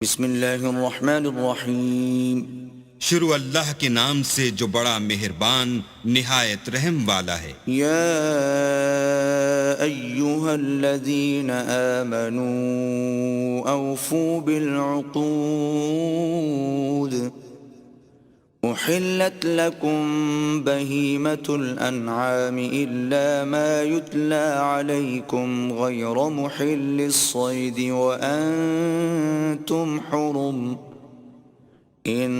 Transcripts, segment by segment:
بسم اللہ الرحمن الرحیم شروع اللہ کے نام سے جو بڑا مہربان نہایت رحم والا ہے۔ یا ایہا الذین آمنوا اوفوا بالعقود احلت لکم بہیمة الانعام الا ما یتلی علیکم غیر محل الصید وانتم حرم ان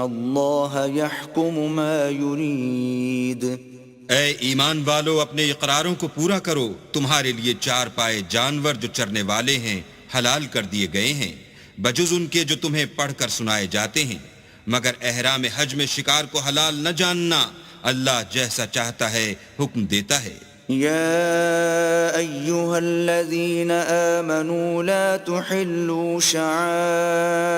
اللہ یحکم ما یرید۔ اے ایمان والو، اپنے اقراروں کو پورا کرو۔ تمہارے لیے چار پائے جانور جو چرنے والے ہیں حلال کر دیے گئے ہیں، بجز ان کے جو تمہیں پڑھ کر سنائے جاتے ہیں، مگر احرام حج میں شکار کو حلال نہ جاننا۔ اللہ جیسا چاہتا ہے حکم دیتا ہے۔ یا ایہا الذین آمنوا لا تحلوا شعائر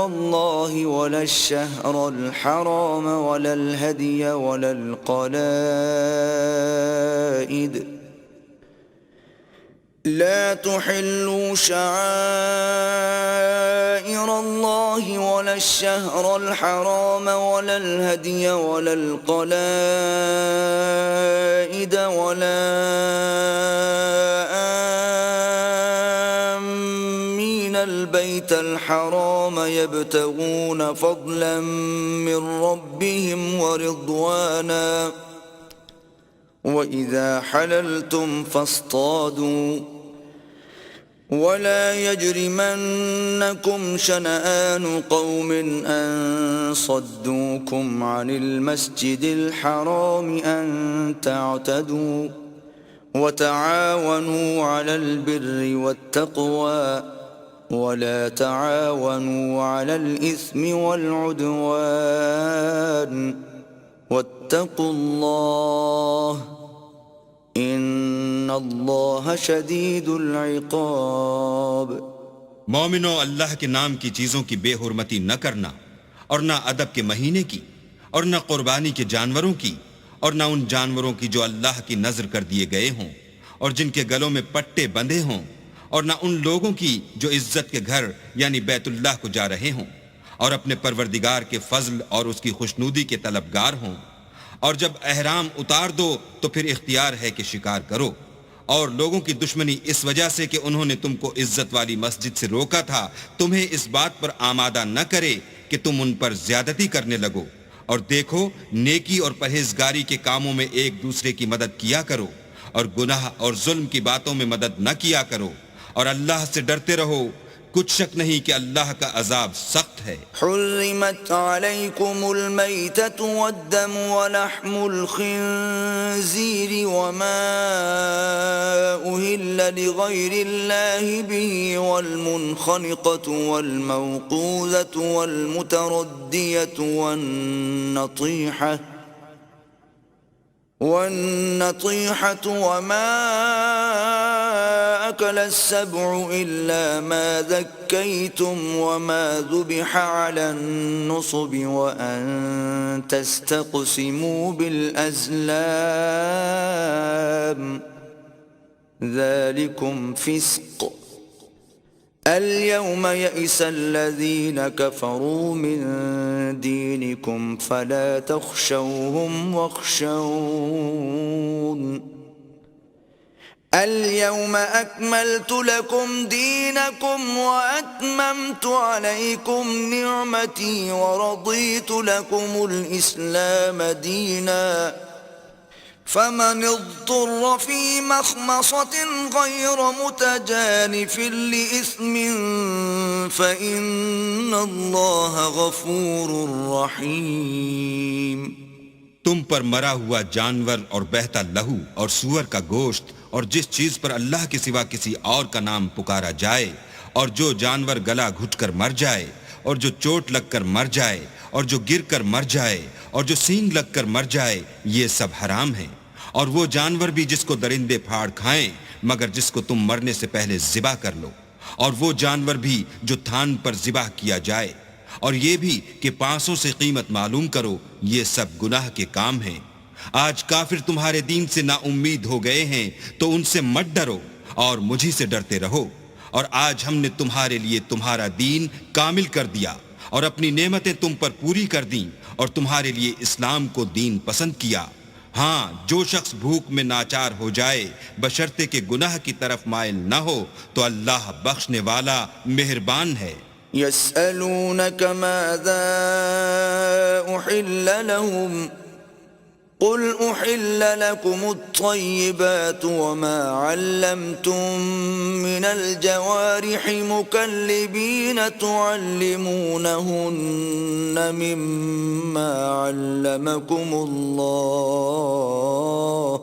اللہ ولا الشہر الحرام ولا الہدی ولا القلائد لا تحلوا شعائر الله ولا الشهر الحرام ولا الهدي ولا القلائد ولا آمين البيت الحرام يبتغون فضلا من ربهم ورضوانا وإذا حللتم فاصطادوا ولا يجرمنكم شنآن قوم أن صدوكم عن المسجد الحرام أن تعتدوا وتعاونوا على البر والتقوى ولا تعاونوا على الإثم والعدوان واتقوا الله ان اللہ شدید العقاب۔ مومنو، اللہ کے نام کی چیزوں کی بے حرمتی نہ کرنا، اور نہ ادب کے مہینے کی، اور نہ قربانی کے جانوروں کی، اور نہ ان جانوروں کی جو اللہ کی نذر کر دیے گئے ہوں اور جن کے گلوں میں پٹے بندھے ہوں، اور نہ ان لوگوں کی جو عزت کے گھر یعنی بیت اللہ کو جا رہے ہوں اور اپنے پروردگار کے فضل اور اس کی خوشنودی کے طلبگار ہوں۔ اور جب احرام اتار دو تو پھر اختیار ہے کہ شکار کرو، اور لوگوں کی دشمنی اس وجہ سے کہ انہوں نے تم کو عزت والی مسجد سے روکا تھا تمہیں اس بات پر آمادہ نہ کرے کہ تم ان پر زیادتی کرنے لگو۔ اور دیکھو، نیکی اور پرہیزگاری کے کاموں میں ایک دوسرے کی مدد کیا کرو، اور گناہ اور ظلم کی باتوں میں مدد نہ کیا کرو، اور اللہ سے ڈرتے رہو۔ کچھ شک نہیں کہ اللہ کا عذاب سخت ہے۔ حرمت علیکم المیتۃ والدم ولحم الخنزیر وما أهل لغیر اللہ به والمنخنقۃ والموقوذۃ والمتردیۃ والنطیحة وما أكل السبع إلا ما ذكيتم وما ذبح على النصب وأن تستقسموا بالأزلام ذلكم فسق اليوم يئس الذين كفروا من دينكم فلا تخشوهم واخشون اليوم أكملت لكم دينكم وأتممت عليكم نعمتي ورضيت لكم الإسلام دينا فمن اضطر في مخمصة غير متجانف لإثم فإن الله غفور رحيم۔ تم پر مرا ہوا جانور اور بہتا لہو اور سور کا گوشت اور جس چیز پر اللہ کے سوا کسی اور کا نام پکارا جائے، اور جو جانور گلا گھٹ کر مر جائے، اور جو چوٹ لگ کر مر جائے، اور جو گر کر مر جائے، اور جو سینگ لگ کر مر جائے، یہ سب حرام ہیں۔ اور وہ جانور بھی جس کو درندے پھاڑ کھائیں مگر جس کو تم مرنے سے پہلے ذبح کر لو، اور وہ جانور بھی جو تھان پر ذبح کیا جائے، اور یہ بھی کہ 500 سے قیمت معلوم کرو۔ یہ سب گناہ کے کام ہیں۔ آج کافر تمہارے دین سے نا امید ہو گئے ہیں تو ان سے مت ڈرو اور مجھی سے ڈرتے رہو، اور آج ہم نے تمہارے لیے تمہارا دین کامل کر دیا اور اپنی نعمتیں تم پر پوری کر دیں اور تمہارے لیے اسلام کو دین پسند کیا۔ ہاں، جو شخص بھوک میں ناچار ہو جائے بشرطے کہ گناہ کی طرف مائل نہ ہو تو اللہ بخشنے والا مہربان ہے۔ يسألونك ماذا أحل لهم قل أحل لكم الطيبات وما علمتم من الجوارح مكلبين تعلمونهن مما علمكم الله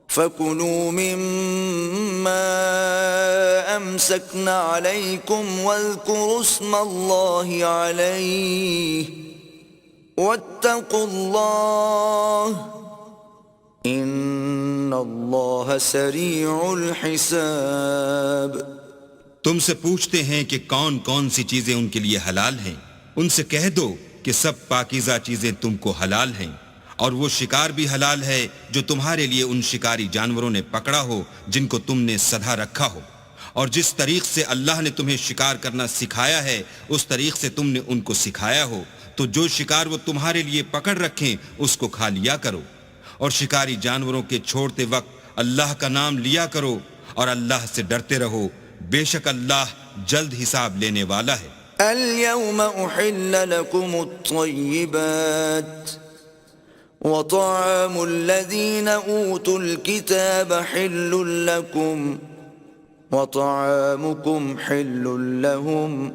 فكلوا مما أمسكن عليكم واذكروا اسم الله عليه واتقوا الله ان اللہ سریع الحساب۔ تم سے پوچھتے ہیں کہ کون کون سی چیزیں ان کے لیے حلال ہیں، ان سے کہہ دو کہ سب پاکیزہ چیزیں تم کو حلال ہیں، اور وہ شکار بھی حلال ہے جو تمہارے لیے ان شکاری جانوروں نے پکڑا ہو جن کو تم نے سدھا رکھا ہو، اور جس طریق سے اللہ نے تمہیں شکار کرنا سکھایا ہے اس طریق سے تم نے ان کو سکھایا ہو، تو جو شکار وہ تمہارے لیے پکڑ رکھیں اس کو کھا لیا کرو، اور شکاری جانوروں کے چھوڑتے وقت اللہ کا نام لیا کرو اور اللہ سے ڈرتے رہو، بے شک اللہ جلد حساب لینے والا ہے۔ اليوم احل لكم الطيبات وطعام الذين اوتوا الكتاب حل لكم وطعامكم حل لهم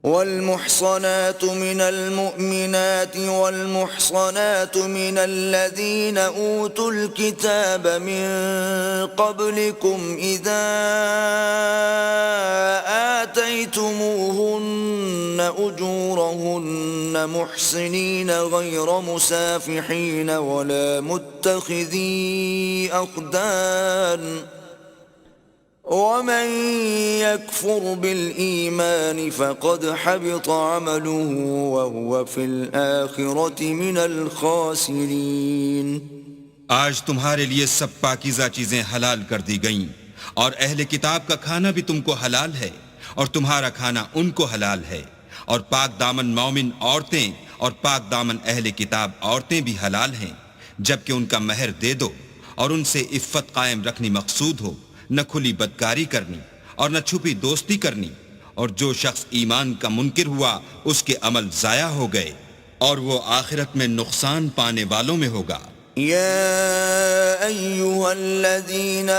والمحصنات من المؤمنات والمحصنات من الذين أوتوا الكتاب من قبلكم إذا آتيتموهن أجورهن محصنين غير مسافحين ولا متخذي أخدان ومن يكفر بالإيمان فقد حبط عمله وهو في الآخرة من الخاسرين۔ آج تمہارے لیے سب پاکیزہ چیزیں حلال کر دی گئیں، اور اہل کتاب کا کھانا بھی تم کو حلال ہے اور تمہارا کھانا ان کو حلال ہے، اور پاک دامن مومن عورتیں اور پاک دامن اہل کتاب عورتیں بھی حلال ہیں، جبکہ ان کا مہر دے دو اور ان سے عفت قائم رکھنی مقصود ہو، نہ کھلی بدکاری کرنی اور نہ چھپی دوستی کرنی، اور جو شخص ایمان کا منکر ہوا اس کے عمل ضائع ہو گئے اور وہ آخرت میں نقصان پانے والوں میں ہوگا۔ يا أيها الذين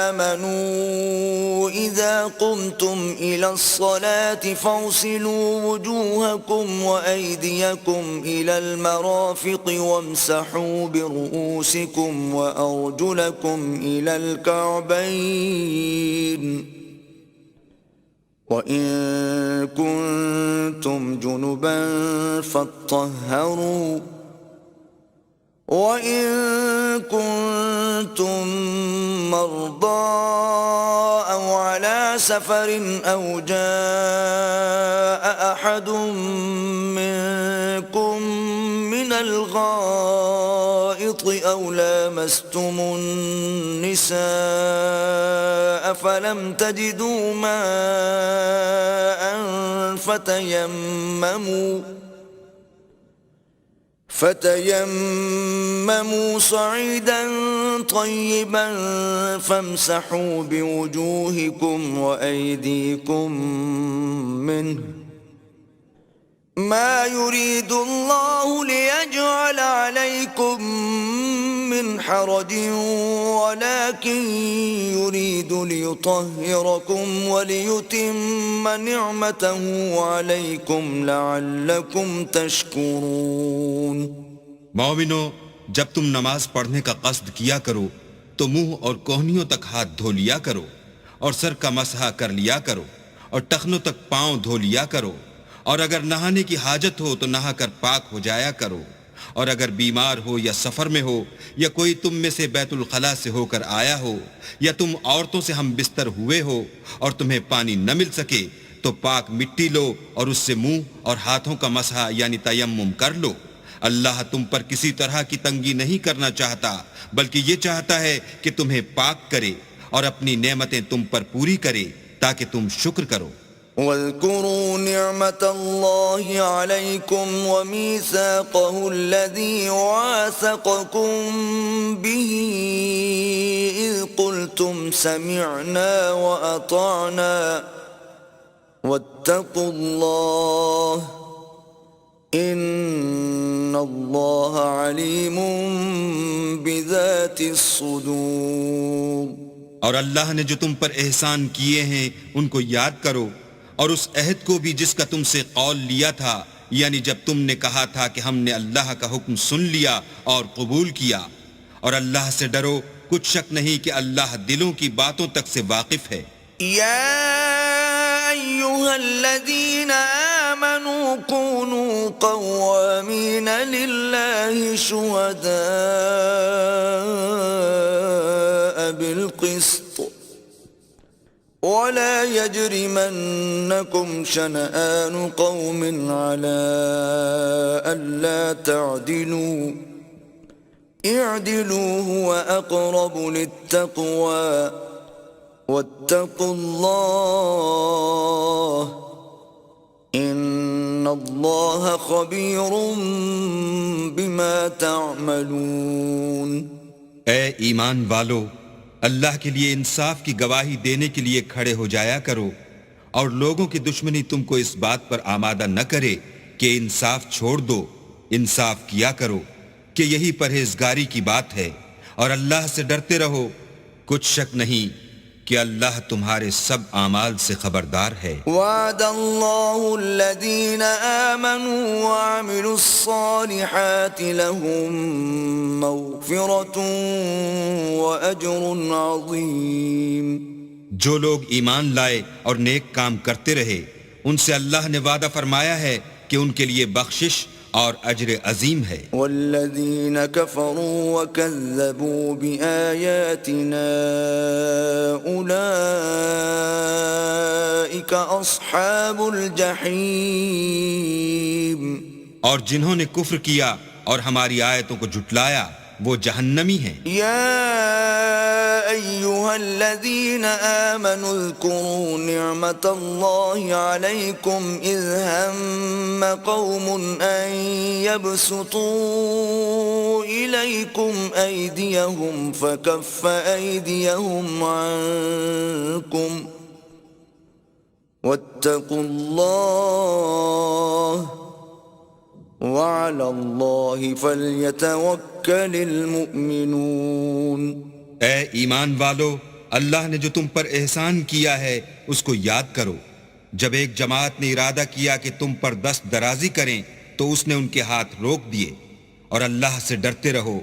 آمنوا إذا قمتم إلى الصلاة فاغسلوا وجوهكم وأيديكم إلى المرافق وامسحوا برؤوسكم وأرجلكم إلى الكعبين وإن كنتم جنبا فاطهروا وَإِن كُنتُم مَّرْضَىٰ أَوْ عَلَىٰ سَفَرٍ أَوْ جَاءَ أَحَدٌ مِّنكُم مِّنَ الْغَائِطِ أَوْ لَامَسْتُمُ النِّسَاءَ فَلَمْ تَجِدُوا مَاءً فتيمموا صعيدا طيبا فامسحوا بوجوهكم وأيديكم منه ما يريد الله ليجعل عليكم من حرج ولكن يريد ليطهركم وليتم نعمته عليكم لعلكم تشكرون۔ مومنو، جب تم نماز پڑھنے کا قصد کیا کرو تو منہ اور کوہنیوں تک ہاتھ دھو لیا کرو اور سر کا مسح کر لیا کرو اور ٹخنوں تک پاؤں دھو لیا کرو، اور اگر نہانے کی حاجت ہو تو نہا کر پاک ہو جایا کرو، اور اگر بیمار ہو یا سفر میں ہو یا کوئی تم میں سے بیت الخلاء سے ہو کر آیا ہو یا تم عورتوں سے ہم بستر ہوئے ہو اور تمہیں پانی نہ مل سکے تو پاک مٹی لو اور اس سے منہ اور ہاتھوں کا مسح یعنی تیمم کر لو۔ اللہ تم پر کسی طرح کی تنگی نہیں کرنا چاہتا، بلکہ یہ چاہتا ہے کہ تمہیں پاک کرے، اور اپنی نعمتیں تم پر پوری کرے تاکہ تم شکر کرو۔ واذكروا نعمة الله عليكم وميثاقه الذي واثقكم به إذ قلتم سمعنا وأطعنا واتقوا الله إن الله عليم بذات الصدور۔ اور اللہ نے جو تم پر احسان کیے ہیں ان کو یاد کرو، اور اس عہد کو بھی جس کا تم سے قول لیا تھا، یعنی جب تم نے کہا تھا کہ ہم نے اللہ کا حکم سن لیا اور قبول کیا، اور اللہ سے ڈرو، کچھ شک نہیں کہ اللہ دلوں کی باتوں تک سے واقف ہے۔ يا أيها الذين آمنوا كونوا قوامين لله شهداء بالقسط ولا يجرمنكم شنآن قوم على ألا تعدلوا اعدلوا هو أقرب للتقوى واتقوا الله ان اللہ خبیر بما تعملون۔ اے ایمان والو، اللہ کے لیے انصاف کی گواہی دینے کے لیے کھڑے ہو جایا کرو، اور لوگوں کی دشمنی تم کو اس بات پر آمادہ نہ کرے کہ انصاف چھوڑ دو، انصاف کیا کرو کہ یہی پرہیزگاری کی بات ہے، اور اللہ سے ڈرتے رہو، کچھ شک نہیں کہ اللہ تمہارے سب اعمال سے خبردار ہے۔ وعد اللہ الذین آمنوا وعملوا الصالحات لهم مغفرۃ واجر عظیم۔ جو لوگ ایمان لائے اور نیک کام کرتے رہے، ان سے اللہ نے وعدہ فرمایا ہے کہ ان کے لیے بخشش اور اجر عظیم ہے۔ والذین کفروا وکذبوا بآیاتنا اولئک اصحاب الجحیم۔ اور جنہوں نے کفر کیا اور ہماری آیتوں کو جھٹلایا وہ جہنمی ہیں۔ یا ایہا الذین آمنوا اذکروا نعمت اللہ علیکم اذ ہم قوم ان یبسطوا الیکم ایدیہم فکف ایدیہم عنکم واتقوا اللہ وعلى الله فليتوكل المؤمنون۔ اے ایمان والو، اللہ نے جو تم پر احسان کیا ہے اس کو یاد کرو۔ جب ایک جماعت نے ارادہ کیا کہ تم پر دست درازی کریں تو اس نے ان کے ہاتھ روک دیے، اور اللہ سے ڈرتے رہو،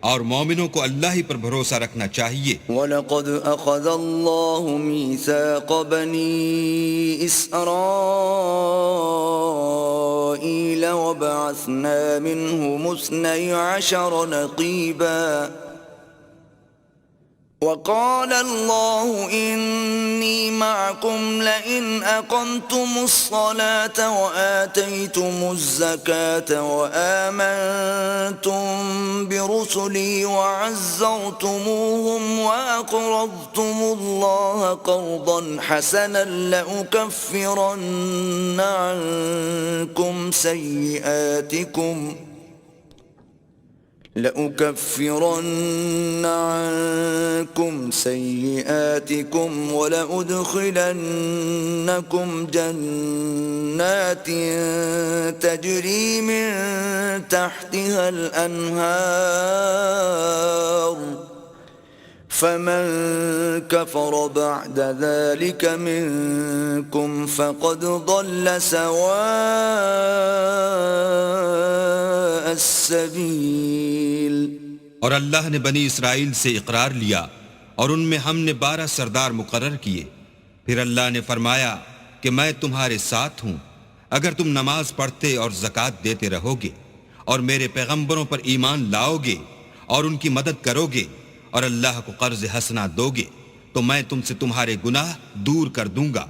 اور مومنوں کو اللہ ہی پر بھروسہ رکھنا چاہیے۔ وَلَقَدْ أَخَذَ اللَّهُ مِيثَاقَ بَنِي إِسْرَائِيلَ وَبَعَثْنَا مِنْهُمُ 12 نَقِيبًا وقال الله إني معكم لئن أقمتم الصلاة وآتيتم الزكاة وآمنتم برسلي وعزرتموهم وأقرضتم الله قرضا حسنا لأكفرن عنكم سيئاتكم ولأدخلنكم جنات تجري من تحتها الأنهار فمن كفر بعد ذلك منكم فقد ضل سواء السبيل۔ اور اللہ نے بنی اسرائیل سے اقرار لیا اور ان میں ہم نے 12 سردار مقرر کیے۔ پھر اللہ نے فرمایا کہ میں تمہارے ساتھ ہوں اگر تم نماز پڑھتے اور زکوٰۃ دیتے رہو گے اور میرے پیغمبروں پر ایمان لاؤ گے اور ان کی مدد کرو گے اور اللہ کو قرض حسنہ دو گے تو میں تم سے تمہارے گناہ دور کر دوں گا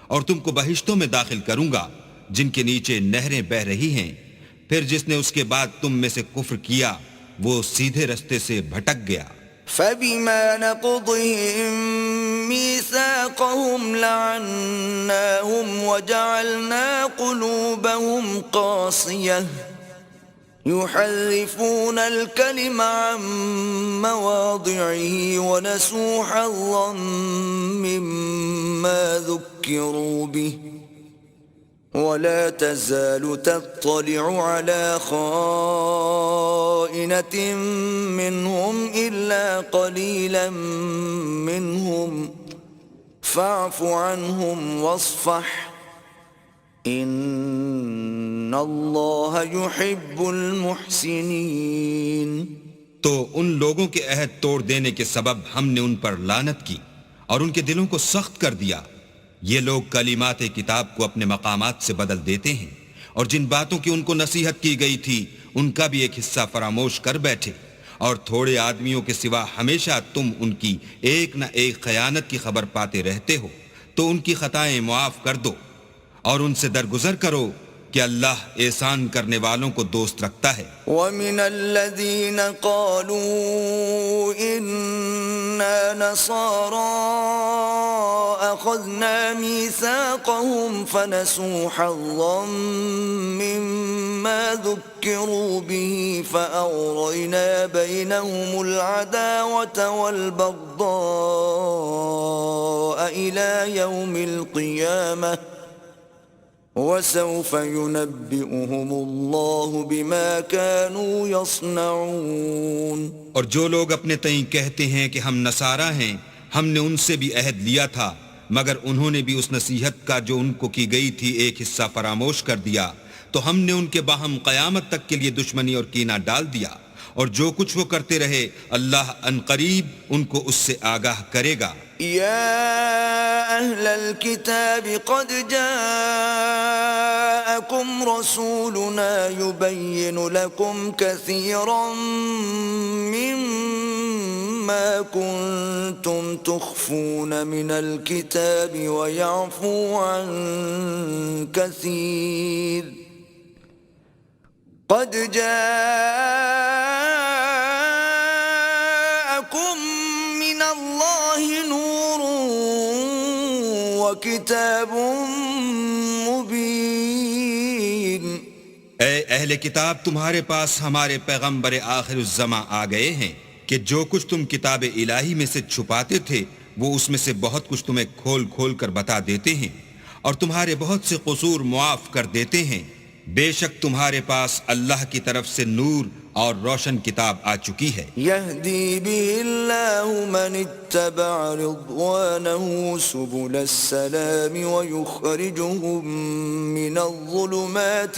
اور تم کو بہشتوں میں داخل کروں گا جن کے نیچے نہریں بہہ رہی ہیں۔ پھر جس نے اس کے بعد تم میں سے کفر کیا وہ سیدھے رستے سے بھٹک گیا۔ فبما نقضهم ميثاقهم لعناهم وجعلنا قلوبهم قاسية يحرفون الكلم عن مواضعه ونسوا حظا مما ذكروا به ولا تزال تطلع على خائنة منهم إلا قليلا منهم فاعف عنهم واصفح إن الله يحب المحسنين. تو ان لوگوں کے عہد توڑ دینے کے سبب ہم نے ان پر لعنت کی اور ان کے دلوں کو سخت کر دیا. یہ لوگ کلمات کتاب کو اپنے مقامات سے بدل دیتے ہیں اور جن باتوں کی ان کو نصیحت کی گئی تھی ان کا بھی ایک حصہ فراموش کر بیٹھے، اور تھوڑے آدمیوں کے سوا ہمیشہ تم ان کی ایک نہ ایک خیانت کی خبر پاتے رہتے ہو. تو ان کی خطائیں معاف کر دو اور ان سے درگزر کرو کہ اللہ احسان کرنے والوں کو دوست رکھتا ہے. وَمِنَ الَّذِينَ قَالُوا إِنَّا نَصَارَىٰ أَخَذْنَا مِيثَاقَهُمْ فَنَسُوا حَظًّا مِّمَّا ذُكِّرُوا بِهِ فَأَغْرَيْنَا بَيْنَهُمُ الْعَدَاوَةَ وَالْبَغْضَاءَ إِلَىٰ يَوْمِ الْقِيَامَةِ وَسَوْفَ يُنَبِّئُهُمُ اللَّهُ بِمَا كَانُوا يَصْنَعُونَ. اور جو لوگ اپنے تئیں کہتے ہیں کہ ہم نصارہ ہیں، ہم نے ان سے بھی عہد لیا تھا مگر انہوں نے بھی اس نصیحت کا جو ان کو کی گئی تھی ایک حصہ فراموش کر دیا، تو ہم نے ان کے باہم قیامت تک کے لیے دشمنی اور کینہ ڈال دیا، اور جو کچھ وہ کرتے رہے اللہ عنقریب ان کو اس سے آگاہ کرے گا. يا أهل الكتاب قد جاءكم رسولنا يبين لكم كثيرا مما كنتم تخفون من الكتاب ويعفو عن كثير قد جاءكم من الله نور وكتاب مبين. اے اہل کتاب، تمہارے پاس ہمارے پیغمبر آخر الزماں آ گئے ہیں کہ جو کچھ تم کتاب الہی میں سے چھپاتے تھے وہ اس میں سے بہت کچھ تمہیں کھول کھول کر بتا دیتے ہیں اور تمہارے بہت سے قصور معاف کر دیتے ہیں. بے شک تمہارے پاس اللہ کی طرف سے نور اور روشن کتاب آ چکی ہے. يهدي به الله من اتبع رضوانه سبل السلام ويخرجهم من الظلمات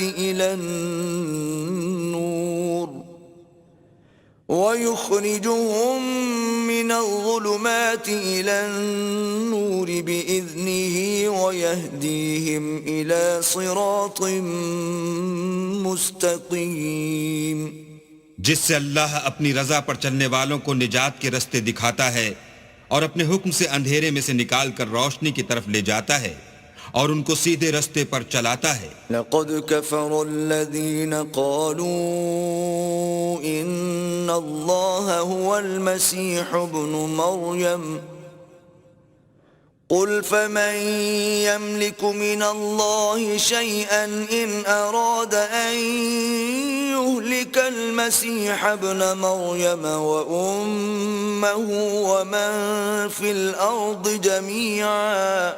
إلى النور بإذنه ويهديهم إلى صراط مستقيم. جس سے اللہ اپنی رضا پر چلنے والوں کو نجات کے رستے دکھاتا ہے اور اپنے حکم سے اندھیرے میں سے نکال کر روشنی کی طرف لے جاتا ہے اور ان کو سیدھے رستے پر چلاتا ہے. لقد كفر الذين قالوا إن الله هو المسيح ابن مريم قل فمن يملك من الله شيئا إن أراد أن يهلك المسيح ابن مريم وأمه ومن في الأرض جميعا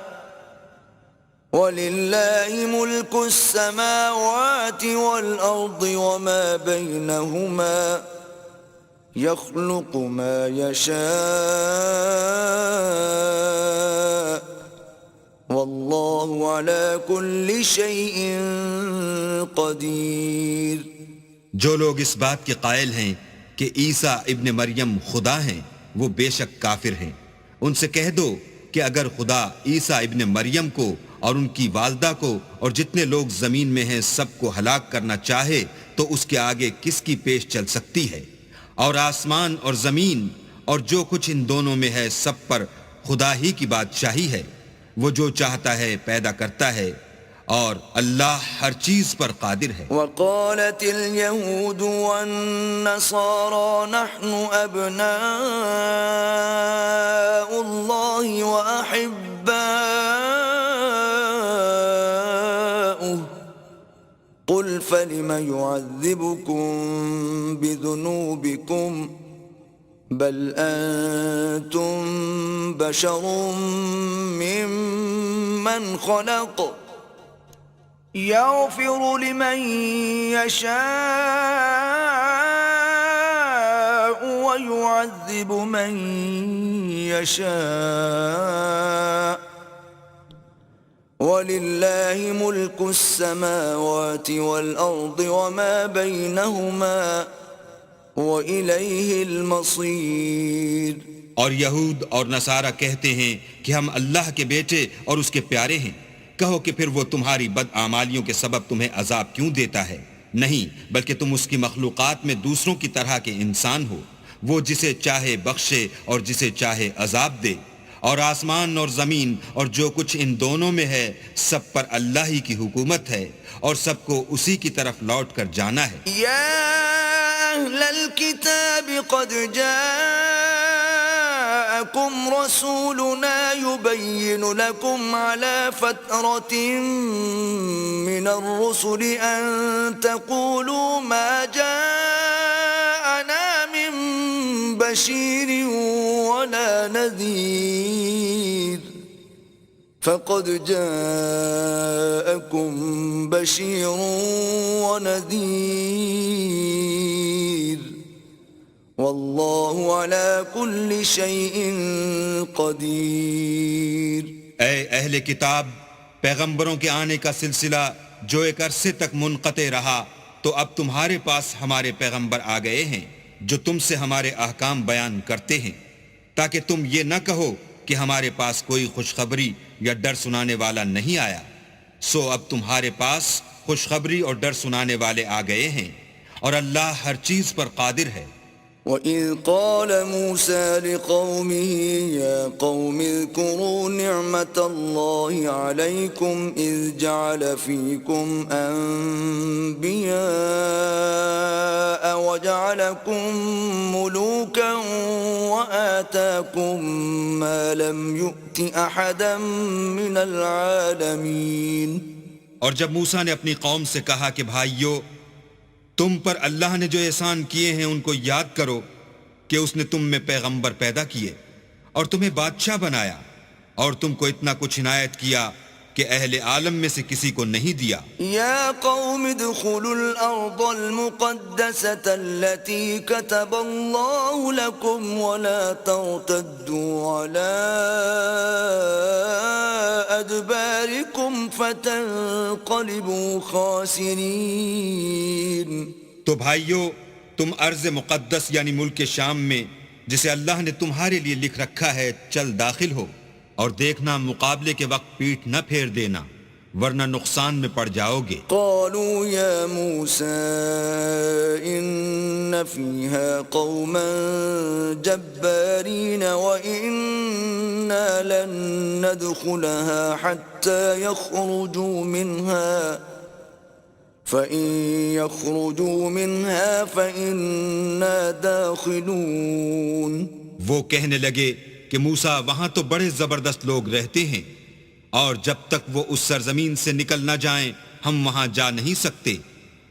وَلِلَّهِ مُلْكُ السَّمَاوَاتِ وَالْأَرْضِ وَمَا بَيْنَهُمَا يَخْلُقُ مَا يَشَاءُ وَاللَّهُ عَلَى كُلِّ شَيْءٍ قَدِيرٌ. جو لوگ اس بات کے قائل ہیں کہ عیسیٰ ابن مریم خدا ہیں وہ بے شک کافر ہیں. ان سے کہہ دو کہ اگر خدا عیسیٰ ابن مریم کو اور ان کی والدہ کو اور جتنے لوگ زمین میں ہیں سب کو ہلاک کرنا چاہے تو اس کے آگے کس کی پیش چل سکتی ہے؟ اور آسمان اور زمین اور جو کچھ ان دونوں میں ہے سب پر خدا ہی کی بادشاہی ہے. وہ جو چاہتا ہے پیدا کرتا ہے اور اللہ ہر چیز پر قادر ہے. وقالت اليهود والنصارى نحن أبناء الله وأحباؤه قل فلم يعذبكم بذنوبكم بل أنتم بشر ممن خلق يغفر لمن يشاء ويعذب من يشاء ولله ملك السماوات والأرض وما بينهما وإليه المصير. اور یہود اور نصارہ کہتے ہیں کہ ہم اللہ کے بیٹے اور اس کے پیارے ہیں. کہو کہ پھر وہ تمہاری بدعمالیوں کے سبب تمہیں عذاب کیوں دیتا ہے؟ نہیں، بلکہ تم اس کی مخلوقات میں دوسروں کی طرح کے انسان ہو. وہ جسے چاہے بخشے اور جسے چاہے عذاب دے. اور آسمان اور زمین اور جو کچھ ان دونوں میں ہے سب پر اللہ ہی کی حکومت ہے اور سب کو اسی کی طرف لوٹ کر جانا ہے. یا اہل الكتاب قد جاءکم رسولنا يبين لكم على فترة من الرسل أن تقولوا ما جاءنا من بشير ولا نذير فقد جاءكم بشير ونذير واللہ علی کل شیء قدیر. اے اہل کتاب، پیغمبروں کے آنے کا سلسلہ جو ایک عرصے تک منقطع رہا تو اب تمہارے پاس ہمارے پیغمبر آ گئے ہیں جو تم سے ہمارے احکام بیان کرتے ہیں تاکہ تم یہ نہ کہو کہ ہمارے پاس کوئی خوشخبری یا ڈر سنانے والا نہیں آیا. سو اب تمہارے پاس خوشخبری اور ڈر سنانے والے آ گئے ہیں اور اللہ ہر چیز پر قادر ہے. وَإِذْ قَالَ مُوسَى لِقَوْمِهِ يَا قَوْمِ اذْكُرُوا نِعْمَةَ اللَّهِ عَلَيْكُمْ إِذْ جَعَلَ فِيكُمْ أَنْبِيَاءَ وَجَعَلَكُمْ مُلُوكًا وَآتَاكُمْ مَا لَمْ يُؤْتِ أَحَدًا مِنَ الْعَالَمِينَ. اور جب موسیٰ نے اپنی قوم سے کہا کہ بھائیو، تم پر اللہ نے جو احسان کیے ہیں ان کو یاد کرو کہ اس نے تم میں پیغمبر پیدا کیے اور تمہیں بادشاہ بنایا اور تم کو اتنا کچھ عنایت کیا کہ اہل عالم میں سے کسی کو نہیں دیا. یا قوم ادخلوا الارض المقدسة التي كتب اللہ لكم ولا ترتدوا على ادباركم فتنقلبوا خاسرین. تو بھائیو، تم ارض مقدس یعنی ملک شام میں جسے اللہ نے تمہارے لیے لکھ رکھا ہے چل داخل ہو اور دیکھنا مقابلے کے وقت پیٹھ نہ پھیر دینا ورنہ نقصان میں پڑ جاؤ گے. قالوا یا موسیٰ ان فیہا قوما جبارین وإنا لن ندخلها حتى يخرجوا منها فإن يخرجوا منها فإنا داخلون. وہ کہنے لگے کہ موسیٰ وہاں تو بڑے زبردست لوگ رہتے ہیں اور جب تک وہ اس سرزمین سے نکل نہ جائیں ہم وہاں جا نہیں سکتے.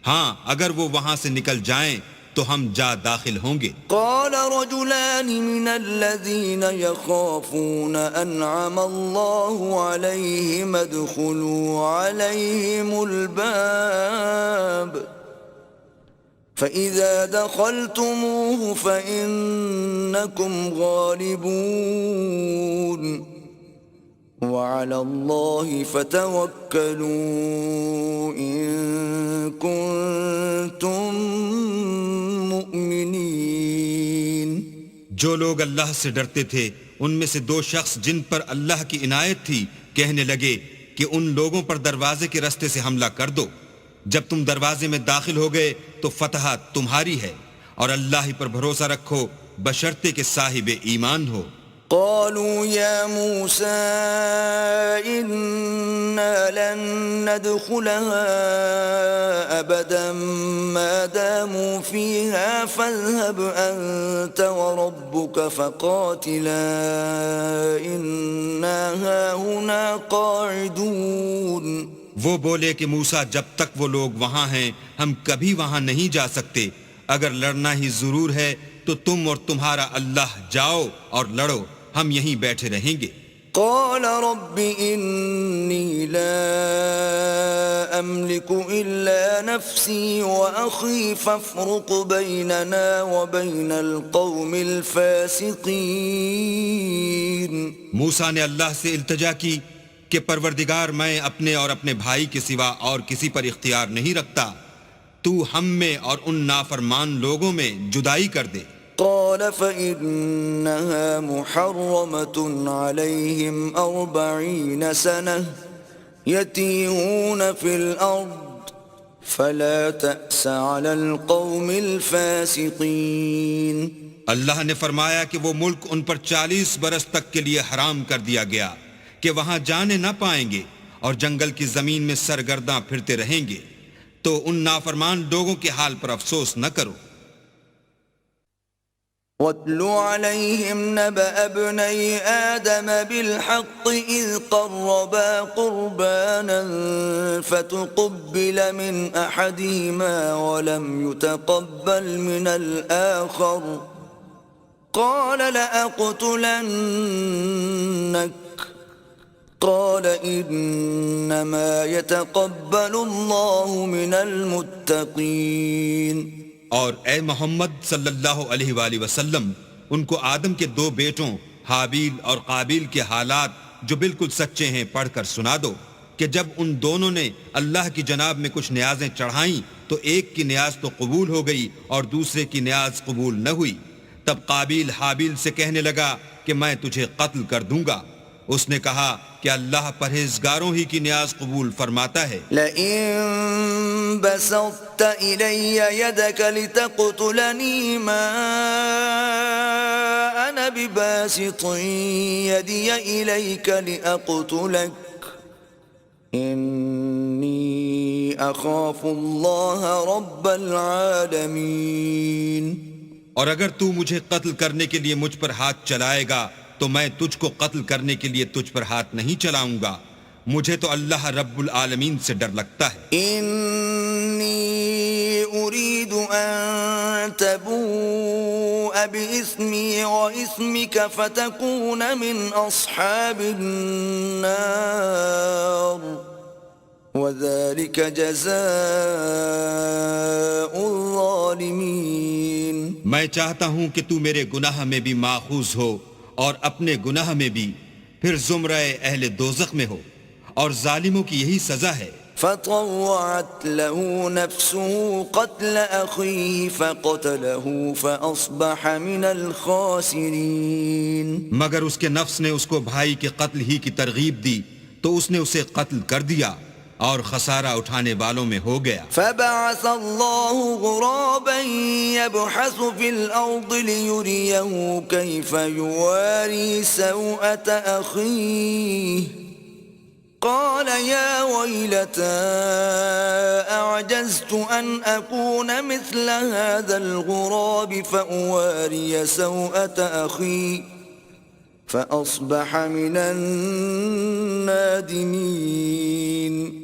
ہاں اگر وہ وہاں سے نکل جائیں تو ہم جا داخل ہوں گے. قال رجلان من الذين يخافون انعم الله عليهم ادخلوا عليهم الباب فإذا دخلتموه فإنكم غالبون وعلى الله فتوكلوا إن كنتم مؤمنين. جو لوگ اللہ سے ڈرتے تھے ان میں سے دو شخص جن پر اللہ کی عنایت تھی کہنے لگے کہ ان لوگوں پر دروازے کے راستے سے حملہ کر دو. جب تم دروازے میں داخل ہو گئے تو فتح تمہاری ہے اور اللہ ہی پر بھروسہ رکھو بشرطے کہ صاحب ایمان ہو. قالوا يا موسى إنا لن ندخلها أبدا ما داموا فيها فاذهب أنت وربك فقاتلا إنا هاهنا قاعدون. وہ بولے کہ موسیٰ جب تک وہ لوگ وہاں ہیں ہم کبھی وہاں نہیں جا سکتے، اگر لڑنا ہی ضرور ہے تو تم اور تمہارا اللہ جاؤ اور لڑو، ہم یہیں بیٹھے رہیں گے. قال رب إني لا أملك إلا نفسي وأخي فافرق بيننا وبين القوم الفاسقين. موسیٰ نے اللہ سے التجا کی کہ پروردگار میں اپنے اور اپنے بھائی کے سوا اور کسی پر اختیار نہیں رکھتا، تو ہم میں اور ان نافرمان لوگوں میں جدائی کر دے. قال فإنها محرمة عليهم 40 سنة يتيهون في الأرض فلا تأس على القوم الفاسقين. اللہ نے فرمایا کہ وہ ملک ان پر 40 برس تک کے لیے حرام کر دیا گیا کہ وہاں جانے نہ پائیں گے اور جنگل کی زمین میں سرگرداں پھرتے رہیں گے، تو ان نافرمان لوگوں کے حال پر افسوس نہ کرو. وَاتْلُ عَلَيْهِمْ نَبَأَ ابْنَيْ آدَمَ بِالْحَقِّ إِذْ قَرَّبَا قُرْبَانًا فَتُقُبِّلَ مِنْ أَحَدِهِمَا وَلَمْ يُتَقَبَّلْ مِنَ الْآخَرِ قَالَ لَأَقْتُلَنَّكَ قال انما يتقبل الله من المتقين. اور اے محمد صلی اللہ علیہ وآلہ وسلم ان کو آدم کے 2 بیٹوں حابیل اور قابیل کے حالات جو بالکل سچے ہیں پڑھ کر سنا دو کہ جب ان دونوں نے اللہ کی جناب میں کچھ نیازیں چڑھائیں تو ایک کی نیاز تو قبول ہو گئی اور دوسرے کی نیاز قبول نہ ہوئی. تب قابیل حابیل سے کہنے لگا کہ میں تجھے قتل کر دوں گا. اس نے کہا کہ اللہ پرہیزگاروں ہی کی نیاز قبول فرماتا ہے. لئن بسطت إلي يدك لتقتلني ما أنا بباسط يدي إليك لأقتلك إني أخاف الله رب العالمين. اور اگر تو مجھے قتل کرنے کے لیے مجھ پر ہاتھ چلائے گا تو میں تجھ کو قتل کرنے کے لیے تجھ پر ہاتھ نہیں چلاؤں گا، مجھے تو اللہ رب العالمین سے ڈر لگتا ہے. انی اريد ان تبوء باسمی واسمک فتکون من اصحاب النار وذلك جزاء الظالمین. میں چاہتا ہوں کہ تو میرے گناہ میں بھی ماخوذ ہو اور اپنے گناہ میں بھی، پھر زمرہ اہل دوزخ میں ہو، اور ظالموں کی یہی سزا ہے. فطوعت له نفسه قتل أخيه فقتله فأصبح من الخاسرين. مگر اس کے نفس نے اس کو بھائی کے قتل ہی کی ترغیب دی تو اس نے اسے قتل کر دیا اور خسارہ اٹھانے والوں میں ہو گیا. فبعث الله غرابا يبحث في الأرض ليريه كيف يواري سوءة أخيه قال يا ويلتى أعجزت أن أكون مثل هذا الغراب فأواري سوءة أخي فأصبح من النادمين.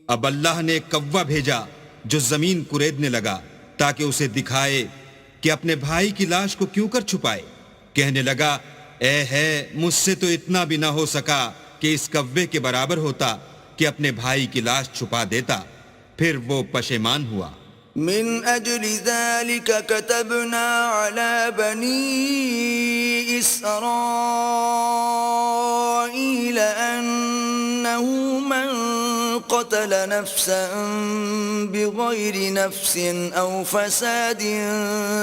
اب اللہ نے ایک کوا بھیجا جو زمین کریدنے لگا تاکہ اسے دکھائے کہ اپنے بھائی کی لاش کو کیوں کر چھپائے. کہنے لگا اے ہے مجھ سے تو اتنا بھی نہ ہو سکا کہ اس کوے کے برابر ہوتا کہ اپنے بھائی کی لاش چھپا دیتا. پھر وہ پشیمان ہوا. من أجل ذلك كتبنا على بني إسرائيل أنه من قتل نفسا بغير نفس أو فساد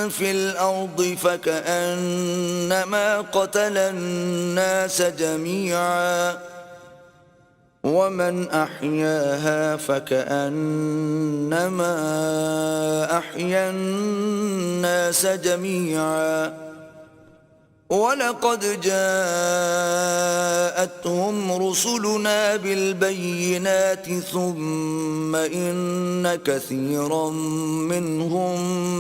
في الأرض فكأنما قتل الناس جميعا ومن أحياها فكأنما أحيا الناس جميعا وَلَقَدْ جَاءَتْهُمْ رُسُلُنَا بِالْبَيِّنَاتِ ثُمَّ إِنَّ كَثِيرًا مِّنْهُمْ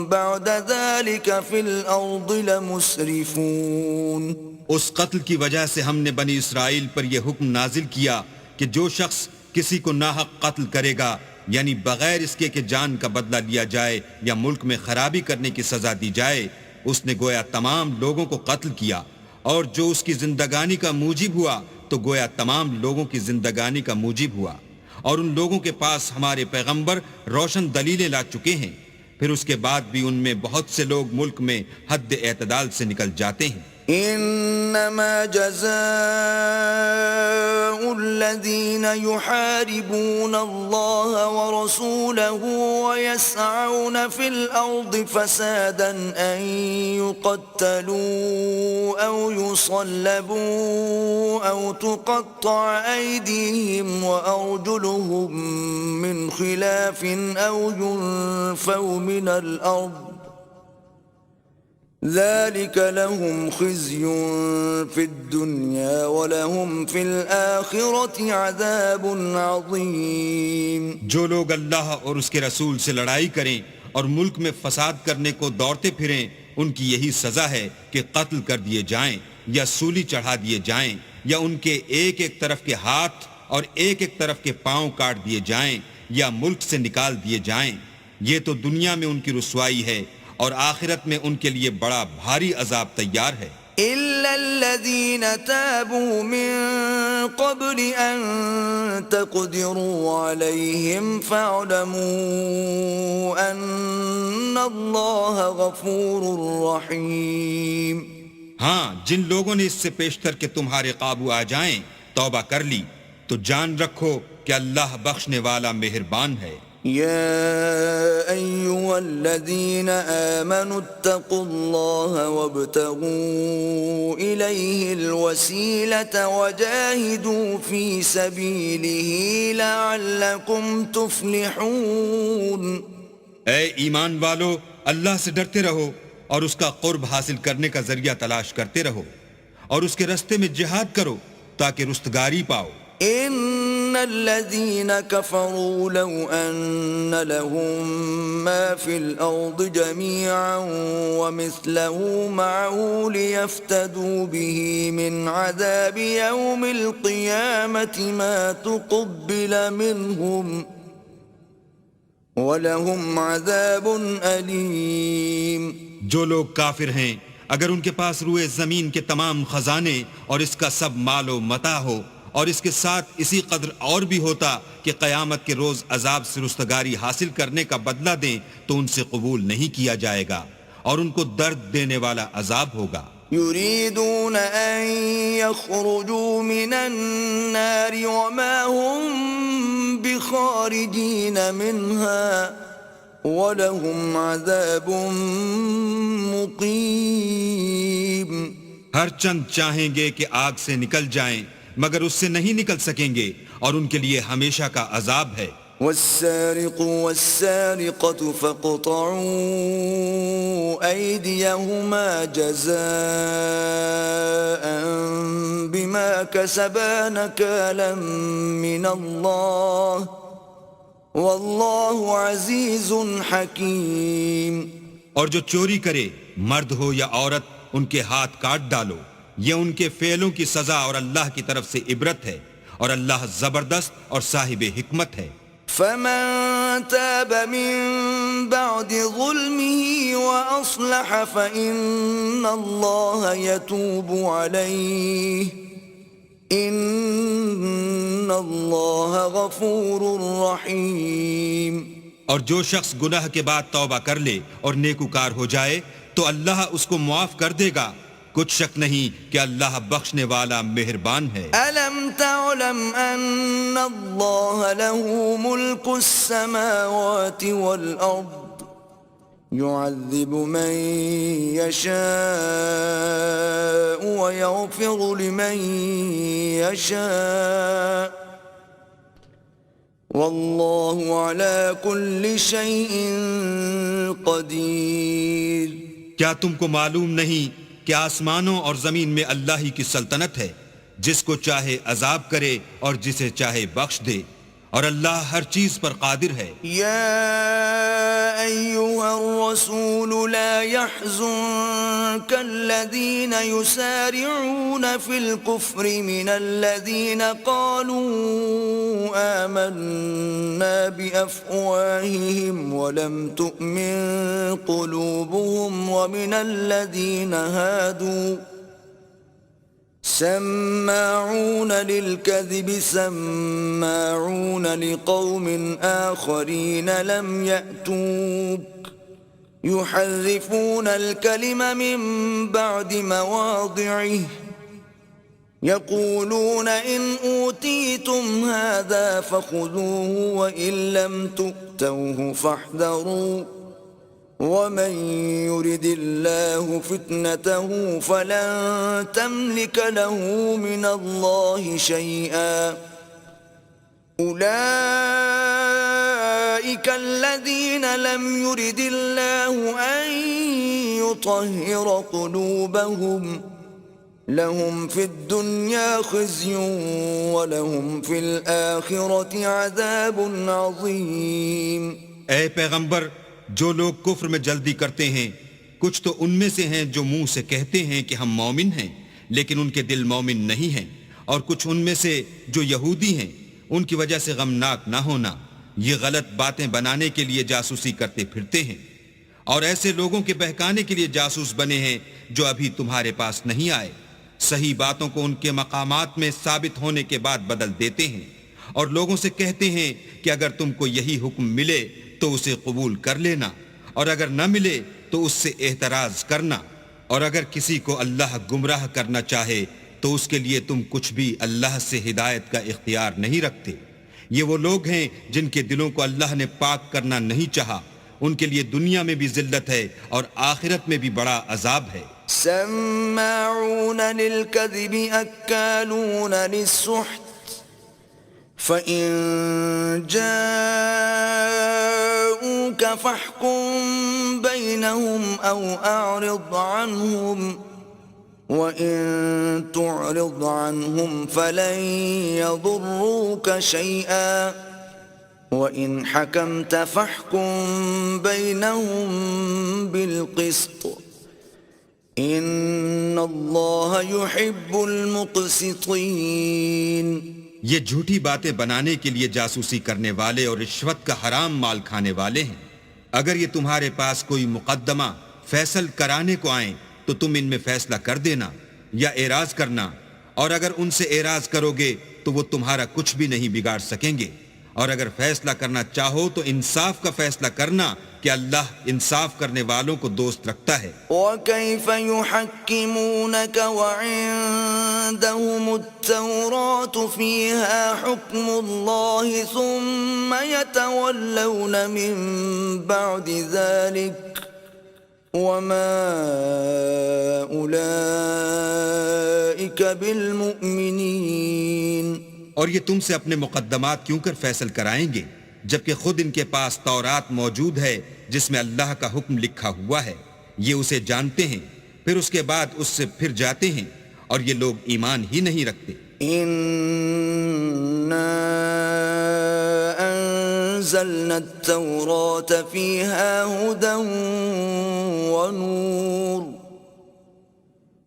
بَعْدَ ذَلِكَ فِي الْأَرْضِ لَمُسْرِفُونَ اس قتل کی وجہ سے ہم نے بنی اسرائیل پر یہ حکم نازل کیا کہ جو شخص کسی کو ناحق قتل کرے گا، یعنی بغیر اس کے کہ جان کا بدلہ لیا جائے یا ملک میں خرابی کرنے کی سزا دی جائے، اس نے گویا تمام لوگوں کو قتل کیا، اور جو اس کی زندگانی کا موجب ہوا تو گویا تمام لوگوں کی زندگانی کا موجب ہوا، اور ان لوگوں کے پاس ہمارے پیغمبر روشن دلیلیں لا چکے ہیں، پھر اس کے بعد بھی ان میں بہت سے لوگ ملک میں حد اعتدال سے نکل جاتے ہیں۔ انما جزاء الذين يحاربون الله ورسوله ويسعون في الارض فسادا ان يقتلوا او يصلبوا او تقطع ايديهم وارجلهم من خلاف او ينفوا من الارض ذلك لهم خزي في الدنيا ولهم في الآخرة عذاب عظيم۔ جو لوگ اللہ اور اس کے رسول سے لڑائی کریں اور ملک میں فساد کرنے کو دوڑتے پھریں، ان کی یہی سزا ہے کہ قتل کر دیے جائیں یا سولی چڑھا دیے جائیں یا ان کے ایک ایک طرف کے ہاتھ اور ایک ایک طرف کے پاؤں کاٹ دیے جائیں یا ملک سے نکال دیے جائیں۔ یہ تو دنیا میں ان کی رسوائی ہے اور آخرت میں ان کے لیے بڑا بھاری عذاب تیار ہے۔ إِلَّا الَّذِينَ تَابُوا مِن قَبْلِ أَن تَقْدِرُوا عَلَيْهِمْ فَاعْلَمُوا أَنَّ اللَّهَ غَفُورٌ رَّحِيمٌ۔ ہاں، جن لوگوں نے اس سے پیشتر کہ تمہارے قابو آ جائیں توبہ کر لی تو جان رکھو کہ اللہ بخشنے والا مہربان ہے۔ يا أيها الذين آمنوا اتقوا الله وابتغوا إليه الوسيلة وجاهدوا في سبيله لعلكم تفلحون۔ اے ایمان والو، اللہ سے ڈرتے رہو اور اس کا قرب حاصل کرنے کا ذریعہ تلاش کرتے رہو اور اس کے رستے میں جہاد کرو تاکہ رستگاری پاؤ۔ ان الذين كفروا لو ان لهم ما في الارض جميعا ومثله معه ليفتدوا به من عذاب يوم القيامة ما تقبل منهم ولهم عذاب أليم۔ جو لوگ کافر ہیں اگر ان کے پاس روئے زمین کے تمام خزانے اور اس کا سب مال و متاع ہو اور اس کے ساتھ اسی قدر اور بھی ہوتا کہ قیامت کے روز عذاب سے رستگاری حاصل کرنے کا بدلہ دیں تو ان سے قبول نہیں کیا جائے گا اور ان کو درد دینے والا عذاب ہوگا۔ يريدون أن يخرجوا من النار وما هم بخارجين منها ولهم عذاب مقيم۔ ہر چند چاہیں گے کہ آگ سے نکل جائیں مگر اس سے نہیں نکل سکیں گے اور ان کے لیے ہمیشہ کا عذاب ہے۔ والسارق والسارقة فاقطعوا أيديهما جزاء بما كسبا نكالا من الله والله عزيز حكيم۔ اور جو چوری کرے مرد ہو یا عورت ان کے ہاتھ کاٹ ڈالو، یہ ان کے فعلوں کی سزا اور اللہ کی طرف سے عبرت ہے اور اللہ زبردست اور صاحب حکمت ہے۔ فمن تاب من بعد ظلمه وأصلح فإن الله يتوب عليه إن الله غفور رحيم۔ اور جو شخص گناہ کے بعد توبہ کر لے اور نیکوکار ہو جائے تو اللہ اس کو معاف کر دے گا، کچھ شک نہیں کہ اللہ بخشنے والا مہربان ہے۔ أَلَمْ تَعْلَمْ أَنَّ اللَّهَ لَهُ مُلْكُ السَّمَاوَاتِ وَالْأَرْضِ يُعَذِّبُ مَن يَشَاءُ وَيَغْفِرُ لِمَن يَشَاءُ وَاللَّهُ عَلَى كُلِّ شَيْءٍ قَدِيرٌ۔ کیا تم کو معلوم نہیں کہ آسمانوں اور زمین میں اللہ ہی کی سلطنت ہے، جس کو چاہے عذاب کرے اور جسے چاہے بخش دے، اور اللہ ہر چیز پر قادر ہے۔ يا أيها الرسول لا يحزنك الذين يسارعون في الكفر من الذين قالوا آمنا بأفواههم ولم تؤمن قلوبهم ومن الذين هادوا سماعون للكذب سماعون لقوم آخرين لم يأتوك يحرفون الكلم من بعد مواضعه يقولون إن أوتيتم هذا فخذوه وإن لم تؤتوه فاحذروا ومن يرد الله فتنته فلن تملك له من الله شيئا أولئك الذين لم يرد الله أن يطهر قلوبهم لهم في الدنيا خزي ولهم في الآخرة عذاب عظيم۔ اے پیغمبر، جو لوگ کفر میں جلدی کرتے ہیں کچھ تو ان میں سے ہیں جو منہ سے کہتے ہیں کہ ہم مومن ہیں لیکن ان کے دل مومن نہیں ہیں، اور کچھ ان میں سے جو یہودی ہیں ان کی وجہ سے غمناک نہ ہونا، یہ غلط باتیں بنانے کے لیے جاسوسی کرتے پھرتے ہیں، اور ایسے لوگوں کے بہکانے کے لیے جاسوس بنے ہیں جو ابھی تمہارے پاس نہیں آئے، صحیح باتوں کو ان کے مقامات میں ثابت ہونے کے بعد بدل دیتے ہیں، اور لوگوں سے کہتے ہیں کہ اگر تم کو یہی حکم ملے تو اسے قبول کر لینا، اور اگر نہ ملے تو اس سے اعتراض کرنا، اور اگر کسی کو اللہ گمراہ کرنا چاہے تو اس کے لیے تم کچھ بھی اللہ سے ہدایت کا اختیار نہیں رکھتے۔ یہ وہ لوگ ہیں جن کے دلوں کو اللہ نے پاک کرنا نہیں چاہا، ان کے لیے دنیا میں بھی ذلت ہے اور آخرت میں بھی بڑا عذاب ہے۔ سماعون للكذب أكالون للسحت فإن جاءوك فاحكم بينهم أو أعرض عنهم وإن تعرض عنهم فلن يضروك شيئا وإن حكمت فاحكم بينهم بالقسط إن الله يحب المقسطين۔ یہ جھوٹی باتیں بنانے کے لیے جاسوسی کرنے والے اور رشوت کا حرام مال کھانے والے ہیں۔ اگر یہ تمہارے پاس کوئی مقدمہ فیصل کرانے کو آئیں تو تم ان میں فیصلہ کر دینا یا اعراض کرنا، اور اگر ان سے اعراض کرو گے تو وہ تمہارا کچھ بھی نہیں بگاڑ سکیں گے، اور اگر فیصلہ کرنا چاہو تو انصاف کا فیصلہ کرنا کہ اللہ انصاف کرنے والوں کو دوست رکھتا ہے۔ وَكَيْفَ يُحَكِّمُونَكَ وَعِندَهُمُ التَّوْرَاةُ فِيهَا حُكْمُ اللَّهِ ثُمَّ يَتَوَلَّوْنَ مِن بَعْدِ ذَلِكَ وَمَا أُولَئِكَ بِالْمُؤْمِنِينَ۔ اور یہ تم سے اپنے مقدمات کیوں کر فیصل کرائیں گے جبکہ خود ان کے پاس تورات موجود ہے جس میں اللہ کا حکم لکھا ہوا ہے، یہ اسے جانتے ہیں، پھر اس کے بعد اس سے پھر جاتے ہیں، اور یہ لوگ ایمان ہی نہیں رکھتے۔ إِنَّا أَنزَلْنَا التَّوْرَاةَ فِيهَا هُدًى وَنُورٌ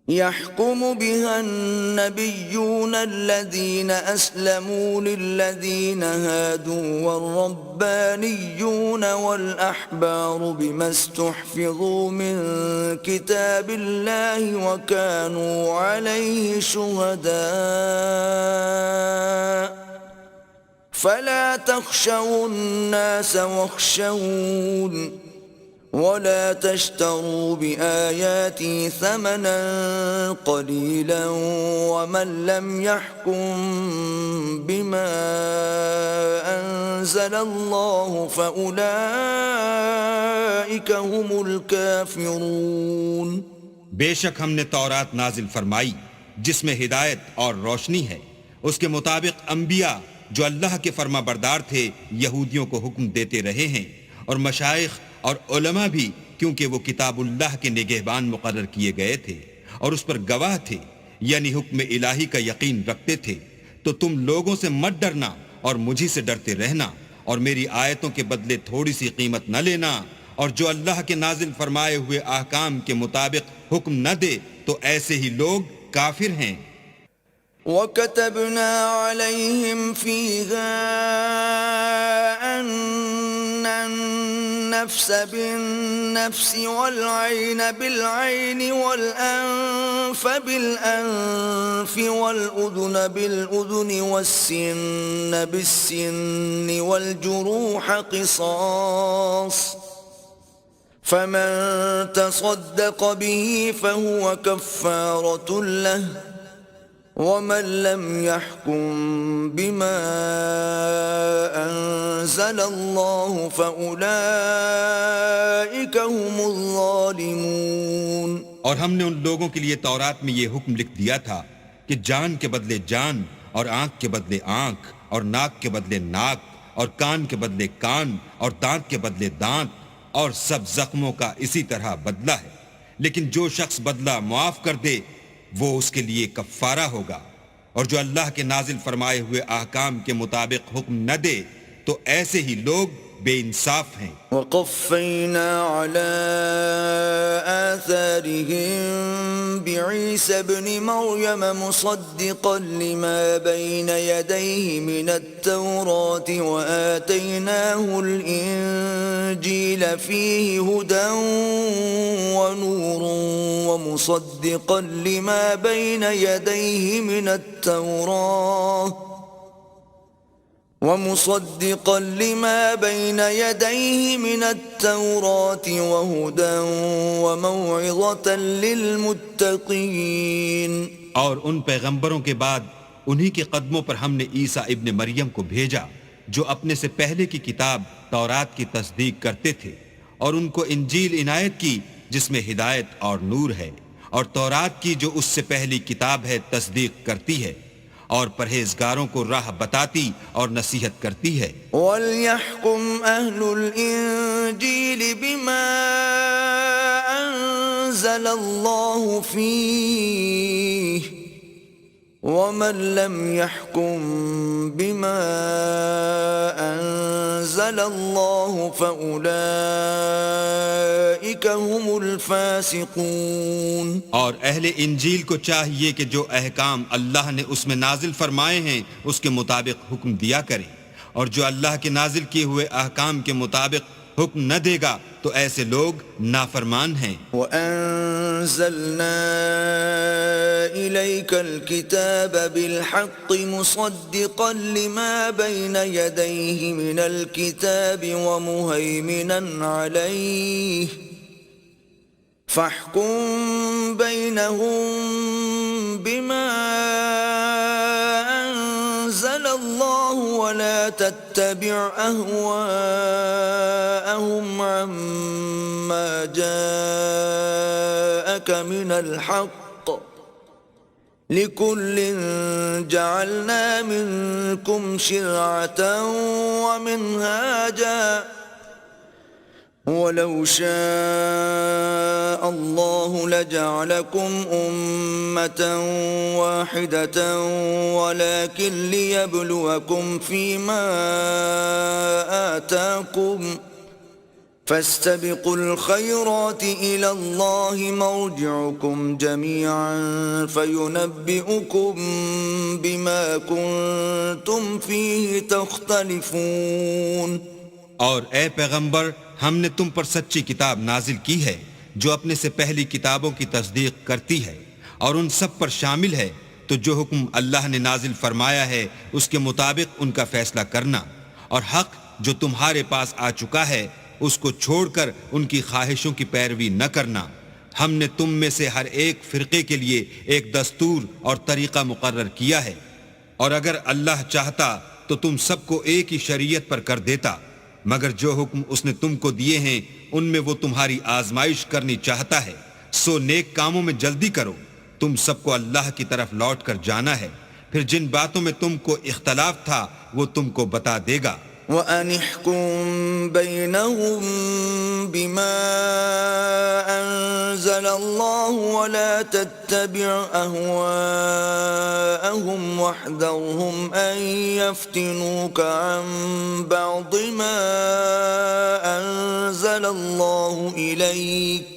يحكم بها النبيون الذين أسلموا للذين هادوا والربانيون والأحبار بما استحفظوا من كتاب الله وكانوا عليه شهداء فلا تخشوا الناس واخشون ولا تشتروا بآياتي ثمنا قليلا ومن لم يحكم بما أنزل الله فأولئك هم الكافرون۔ بے شک ہم نے تورات نازل فرمائی جس میں ہدایت اور روشنی ہے، اس کے مطابق انبیاء جو اللہ کے فرما بردار تھے یہودیوں کو حکم دیتے رہے ہیں، اور مشائخ اور علماء بھی کیونکہ وہ کتاب اللہ کے نگہبان مقرر کیے گئے تھے، اور اس پر گواہ تھے، یعنی حکم الہی کا یقین رکھتے تھے، تو تم لوگوں سے مت ڈرنا اور مجھی سے ڈرتے رہنا، اور میری آیتوں کے بدلے تھوڑی سی قیمت نہ لینا، اور جو اللہ کے نازل فرمائے ہوئے احکام کے مطابق حکم نہ دے تو ایسے ہی لوگ کافر ہیں۔ وَكَتَبْنَا عَلَيْهِمْ فِيهَا أَنَّ النَّفْسَ بِالنَّفْسِ وَالْعَيْنَ بِالْعَيْنِ وَالْأَنفَ بِالْأَنفِ وَالْأُذُنَ بِالْأُذُنِ وَالسِّنَّ بِالسِّنِّ وَالْجُرُوحَ قِصَاصٌ فَمَن تَصَدَّقَ بِهِ فَهُوَ كَفَّارَةٌ لَهُ وَمَن لَّمْ يَحْكُم بِمَا أَنزَلَ اللَّهُ فَأُولَٰئِكَ هُمُ الظَّالِمُونَ۔ اور ہم نے ان لوگوں کے لیے تورات میں یہ حکم لکھ دیا تھا کہ جان کے بدلے جان، اور آنکھ کے بدلے آنکھ، اور ناک کے بدلے ناک، اور کان کے بدلے کان، اور دانت کے بدلے دانت، اور سب زخموں کا اسی طرح بدلہ ہے، لیکن جو شخص بدلہ معاف کر دے وہ اس کے لیے کفارہ ہوگا، اور جو اللہ کے نازل فرمائے ہوئے احکام کے مطابق حکم نہ دے تو ایسے ہی لوگ بے انصاف ہیں۔ وَقَفَّيْنَا عَلَىٰ آثَارِهِم بِعِيسَى ابْنِ مَرْيَمَ مُصَدِّقًا لِمَا بَيْنَ يَدَيْهِ مِنَ التَّوْرَاةِ وَآتَيْنَاهُ الْإِنجِيلَ فِيهِ هُدًى وَنُورٌ وَمُصَدِّقًا لِمَا بَيْنَ يَدَيْهِ مِنَ التَّوْرَاةِ وَهُدًى وَمَوْعِظَةً لِّلْمُتَّقِينَ۔ اور ان پیغمبروں کے بعد انہی کے قدموں پر ہم نے عیسیٰ ابن مریم کو بھیجا جو اپنے سے پہلے کی کتاب تورات کی تصدیق کرتے تھے، اور ان کو انجیل عنایت کی جس میں ہدایت اور نور ہے، اور تورات کی جو اس سے پہلی کتاب ہے تصدیق کرتی ہے، اور پرہیزگاروں کو راہ بتاتی اور نصیحت کرتی ہے۔ وَلْيَحْكُمْ أَهْلُ الْإِنجِيلِ بِمَا أَنزَلَ اللَّهُ فِيهِ وَمَن لَّمْ يَحْكُم بِمَا أَنزَلَ اللَّهُ فَأُولَٰئِكَ هُمُ الْفَاسِقُونَ۔ اور اہل انجیل کو چاہیے کہ جو احکام اللہ نے اس میں نازل فرمائے ہیں اس کے مطابق حکم دیا کریں، اور جو اللہ کے نازل کیے ہوئے احکام کے مطابق حکم نہ دے گا تو ایسے لوگ نافرمان ہیں۔ وَأَنزَلْنَا إِلَيْكَ الْكِتَابَ بِالْحَقِّ مُصَدِّقًا لِمَا بَيْنَ يَدَيْهِ مِنَ الْكِتَابِ وَمُهَيْمِنًا عَلَيْهِ فَاحْكُم بَيْنَهُم بِمَا أَنزَلَ اللَّهُ وَلَا تَتَّبِعْ أَهْوَاءَهُمْ عَمَّا جَاءَكَ مِنَ الْحَقِّ لِكُلٍّ جَعَلْنَا مِنكُمْ شِرْعَةً وَمِنْهَاجًا وَلَوْ شَاءَ اللَّهُ لَجَعَلَكُمْ أُمَّةً وَاحِدَةً وَلَكِنْ لِيَبْلُوَكُمْ فِيمَا آتَاكُمْ فَاسْتَبِقُوا الْخَيْرَاتِ إِلَى اللَّهِ مَرْجِعُكُمْ جَمِيعًا فَيُنَبِّئُكُم بِمَا كُنتُمْ فِيهِ تَخْتَلِفُونَ۔ اور اے پیغمبر، ہم نے تم پر سچی کتاب نازل کی ہے جو اپنے سے پہلی کتابوں کی تصدیق کرتی ہے، اور ان سب پر شامل ہے، تو جو حکم اللہ نے نازل فرمایا ہے اس کے مطابق ان کا فیصلہ کرنا، اور حق جو تمہارے پاس آ چکا ہے اس کو چھوڑ کر ان کی خواہشوں کی پیروی نہ کرنا۔ ہم نے تم میں سے ہر ایک فرقے کے لیے ایک دستور اور طریقہ مقرر کیا ہے، اور اگر اللہ چاہتا تو تم سب کو ایک ہی شریعت پر کر دیتا، مگر جو حکم اس نے تم کو دیے ہیں ان میں وہ تمہاری آزمائش کرنی چاہتا ہے، سو نیک کاموں میں جلدی کرو، تم سب کو اللہ کی طرف لوٹ کر جانا ہے، پھر جن باتوں میں تم کو اختلاف تھا وہ تم کو بتا دے گا، وَأَنِ احْكُم بَيْنَهُم بِمَا أَنزَلَ اللَّهُ وَلَا تَتَّبِعْ أَهْوَاءَهُمْ وَاحْذَرْهُمْ أَن يَفْتِنُوكَ عَن بَعْضِ مَا أَنزَلَ اللَّهُ إِلَيْكَ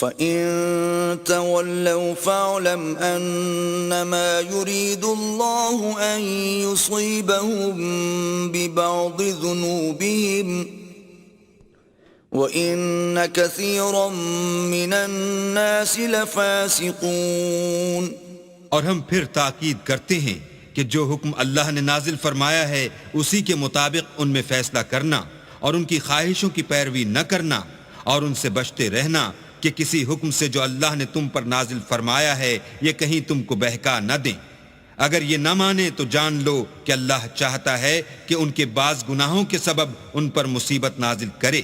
فَإِن تَوَلَّوْا فَاعْلَمْ أَنَّمَا يُرِيدُ اللَّهُ أَن يُصِيبَهُم بِبَعْضِ ذُنُوبِهِمْ وَإِنَّ كَثِيرًا مِّنَ النَّاسِ لَفَاسِقُونَ۔ اور ہم پھر تاکید کرتے ہیں کہ جو حکم اللہ نے نازل فرمایا ہے اسی کے مطابق ان میں فیصلہ کرنا اور ان کی خواہشوں کی پیروی نہ کرنا اور ان سے بچتے رہنا کہ کسی حکم سے جو اللہ نے تم پر نازل فرمایا ہے یہ کہیں تم کو بہکا نہ دیں۔ اگر یہ نہ مانے تو جان لو کہ اللہ چاہتا ہے کہ ان کے بعض گناہوں کے سبب ان پر مصیبت نازل کرے،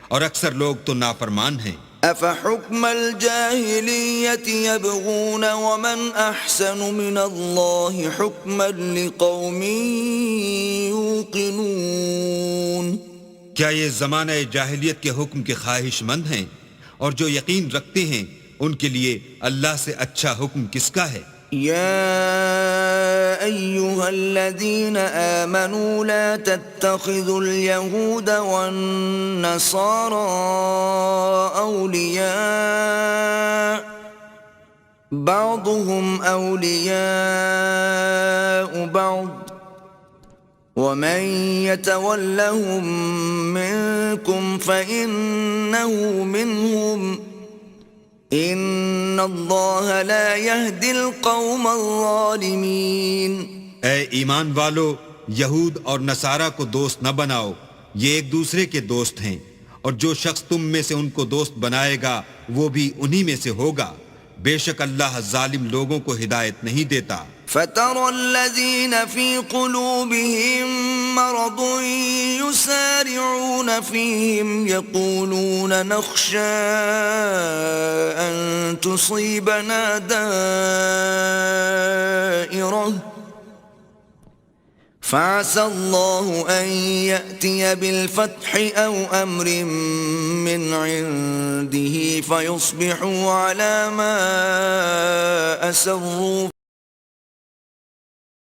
اور اکثر لوگ تو نافرمان ہیں۔ أَفَحُكْمَ الْجَاهِلِيَّةِ يَبْغُونَ وَمَنْ أَحْسَنُ مِنَ اللَّهِ حُكْمًا لِقَوْمٍ يُوقِنُونَ۔ کیا یہ زمانہ جاہلیت کے حکم کے خواہش مند ہیں؟ اور جو یقین رکھتے ہیں ان کے لیے اللہ سے اچھا حکم کس کا ہے؟ يا أيها الذين آمنوا لا تتخذوا اليهود والنصارى أولياء بعضهم أولياء بعض ومن يتولهم منكم فإنه منهم ان اللہ لا يهدي القوم الظالمین۔ اے ایمان والو، یہود اور نصارہ کو دوست نہ بناؤ، یہ ایک دوسرے کے دوست ہیں، اور جو شخص تم میں سے ان کو دوست بنائے گا وہ بھی انہی میں سے ہوگا، بے شک اللہ ظالم لوگوں کو ہدایت نہیں دیتا۔ فَتَرَى الَّذِينَ فِي قُلُوبِهِم مَّرَضٌ يُسَارِعُونَ فِيهِمْ يَقُولُونَ نَخْشَىٰ أَن تُصِيبَنَا دَائِرَةٌ فَعَسَى اللَّهُ أَن يَأْتِيَ بِالْفَتْحِ أَوْ أَمْرٍ مِّنْ عِندِهِ فَيُصْبِحُوا عَلَىٰ مَا أَسَرُّوا